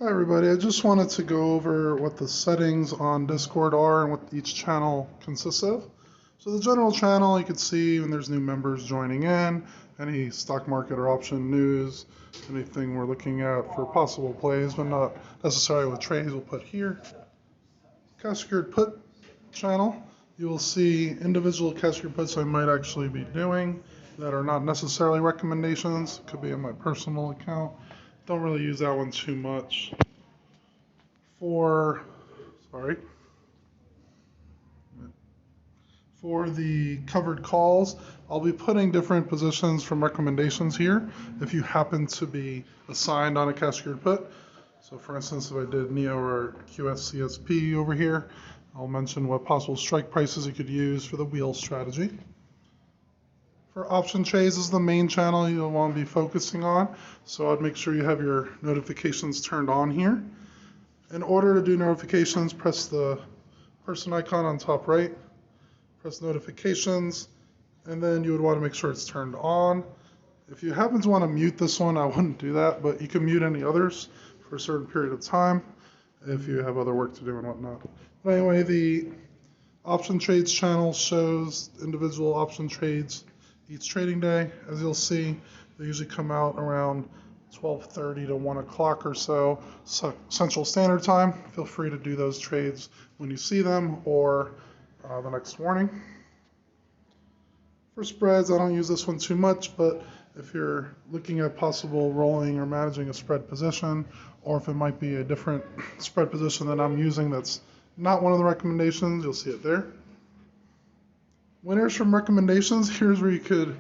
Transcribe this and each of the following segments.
Hi everybody, I just wanted to go over what the settings on Discord are and what each channel consists of. So the general channel, you can see when there's new members joining in, any stock market or option news, anything we're looking at for possible plays, but not necessarily with trades, we'll put here. Cash secured put channel, you will see individual cash secured puts I might actually be doing that are not necessarily recommendations. Could be in my personal account. Don't really use that one too much. For the covered calls, I'll be putting different positions from recommendations here if you happen to be assigned on a cash secured put. So for instance, if I did NEO or QSCSP over here, I'll mention what possible strike prices you could use for the wheel strategy. For option trades is the main channel you'll want to be focusing on, so I'd make sure you have your notifications turned on here. In order to do notifications, press the person icon on top right, press notifications, and then you would want to make sure it's turned on. If you happen to want to mute this one, I wouldn't do that, but you can mute any others for a certain period of time if you have other work to do and whatnot. But anyway, the option trades channel shows individual option trades each trading day. As you'll see, they usually come out around 12:30 to 1 o'clock or so Central Standard Time. Feel free to do those trades when you see them or the next morning. For spreads, I don't use this one too much, but if you're looking at possible rolling or managing a spread position, or if it might be a different spread position that I'm using that's not one of the recommendations, you'll see it there. Winners from recommendations, here's where you could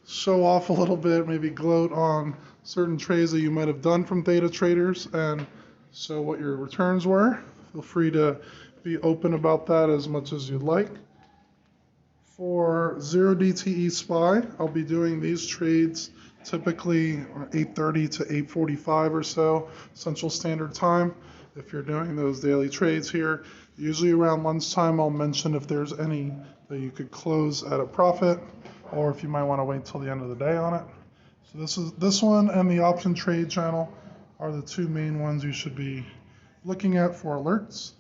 show off a little bit, maybe gloat on certain trades that you might have done from Thetatraderz and show what your returns were. Feel free to be open about that as much as you'd like. For 0 DTE SPY, I'll be doing these trades typically 8:30 to 8:45 or so Central Standard Time. If you're doing those daily trades here, usually around lunchtime, I'll mention if there's any that you could close at a profit, or if you might want to wait till the end of the day on it. So this one and the option trade channel are the two main ones you should be looking at for alerts.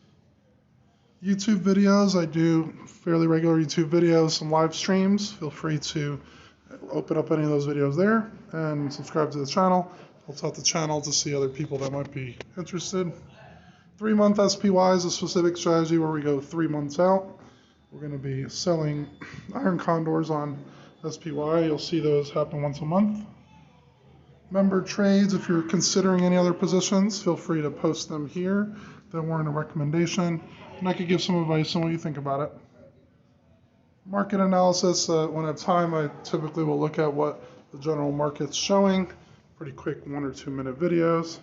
YouTube videos, I do fairly regular YouTube videos, some live streams. Feel free to open up any of those videos there and subscribe to the channel. Helps out the channel to see other people that might be interested. 3-month SPY is a specific strategy where we go 3 months out. We're going to be selling iron condors on SPY. You'll see those happen once a month. Member trades, if you're considering any other positions, feel free to post them here that weren't a recommendation, and I could give some advice on what you think about it. Market analysis, when I have time, I typically will look at what the general market's showing. Pretty quick 1 or 2 minute videos.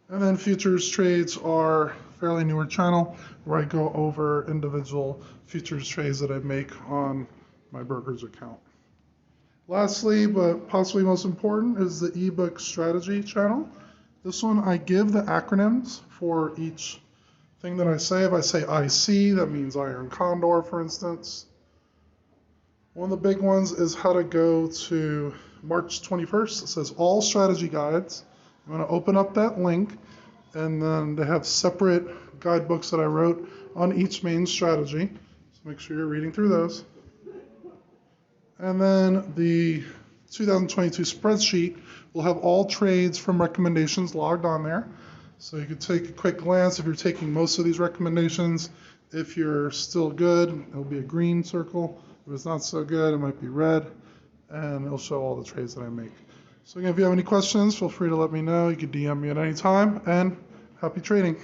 And then futures trades are fairly newer channel where I go over individual futures trades that I make on my broker's account. Lastly, but possibly most important, is the ebook strategy channel. This one I give the acronyms for each thing that I say. If I say IC, that means Iron Condor, for instance. One of the big ones is how to go to March 21st. It says all strategy guides. I'm going to open up that link, and then they have separate guidebooks that I wrote on each main strategy. So make sure you're reading through those. And then the 2022 spreadsheet will have all trades from recommendations logged on there. So you could take a quick glance if you're taking most of these recommendations. If you're still good, it'll be a green circle. If it's not so good, it might be red, and it'll show all the trades that I make. So again, if you have any questions, feel free to let me know. You can DM me at any time, and happy trading.